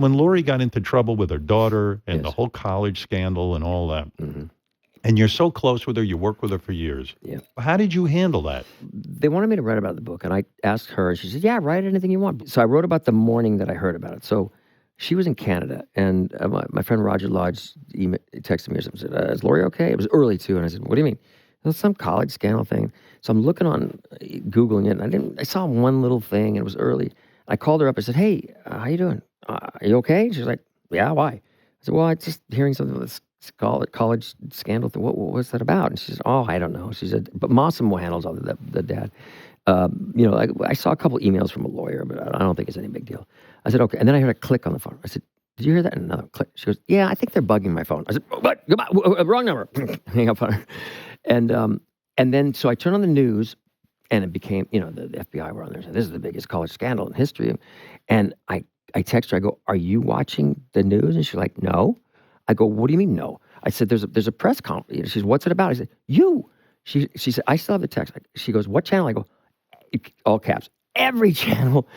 when Lori got into trouble with her daughter and the whole college scandal and all that, and you're so close with her, you worked with her for years. Yeah. How did you handle that? They wanted me to write about the book, and I asked her, and she said, yeah, write anything you want. So I wrote about the morning that I heard about it. So she was in Canada, and my friend Roger Lodge texted me or something, said, is Lori okay? It was early, too, and I said, what do you mean? It was some college scandal thing. So I'm looking on, Googling it, and I saw one little thing, and it was early. I called her up, I said, hey, how you doing? Are you okay? She's like, yeah, why? I said, well, I just hearing something about this college scandal thing. What was that about? And she said, oh, I don't know. She said, but Massimo handles all the dad. I saw a couple emails from a lawyer, but I don't think it's any big deal. I said, okay. And then I heard a click on the phone. I said, did you hear that? And another click. She goes, yeah, I think they're bugging my phone. I said, what? Goodbye. Wrong number. Hang up on her. And then, so I turned on the news, and it became, the FBI were on there. This is the biggest college scandal in history. And I text her, I go, are you watching the news? And she's like, no. I go, what do you mean no? I said, there's a press conference. She says, what's it about? I said, you. She said, I still have the text. She goes, what channel? I go, all caps, every channel.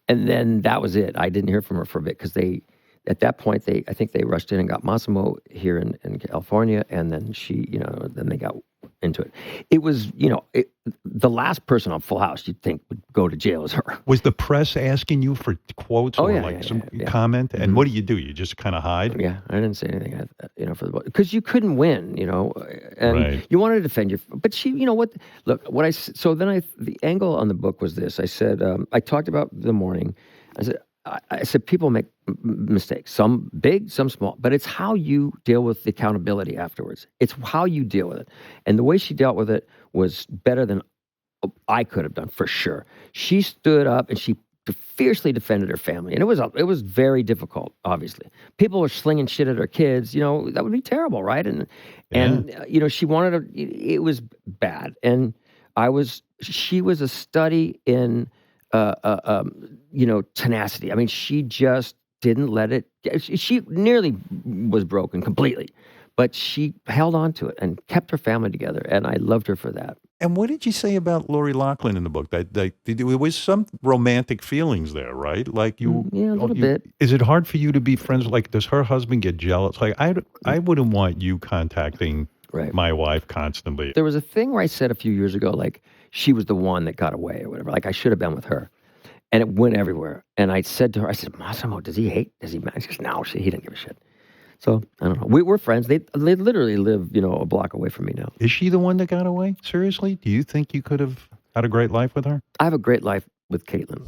And then that was it. I didn't hear from her for a bit because at that point, I think they rushed in and got Massimo here in California. And then then they got into it. It was, the last person on Full House you'd think would go to jail is her. Was the press asking you for quotes some comment? And what do? You just kind of hide? Yeah, I didn't say anything, for the book. Because you couldn't win, and you wanted to defend your, but the angle on the book was this. I said, I talked about the morning. I said, people make mistakes, some big, some small, but it's how you deal with the accountability afterwards. It's how you deal with it. And the way she dealt with it was better than I could have done, for sure. She stood up and she fiercely defended her family. And it was very difficult, obviously. People were slinging shit at her kids, that would be terrible, right? And she wanted it was bad. And she was a study in tenacity. I mean, she just didn't let it. She nearly was broken completely, but she held on to it and kept her family together, and I loved her for that. And what did you say about Lori Loughlin in the book? That there was some romantic feelings there, right? Like a little bit. Is it hard for you to be friends? Like, does her husband get jealous? Like, I wouldn't want you contacting my wife constantly. There was a thing where I said a few years ago, like, she was the one that got away or whatever. Like, I should have been with her. And it went everywhere. And I said to her, Massimo, does he hate? Does he mad? She goes, no, he didn't give a shit. So, I don't know. We're friends. They literally live, a block away from me now. Is she the one that got away? Seriously? Do you think you could have had a great life with her? I have a great life with Caitlin.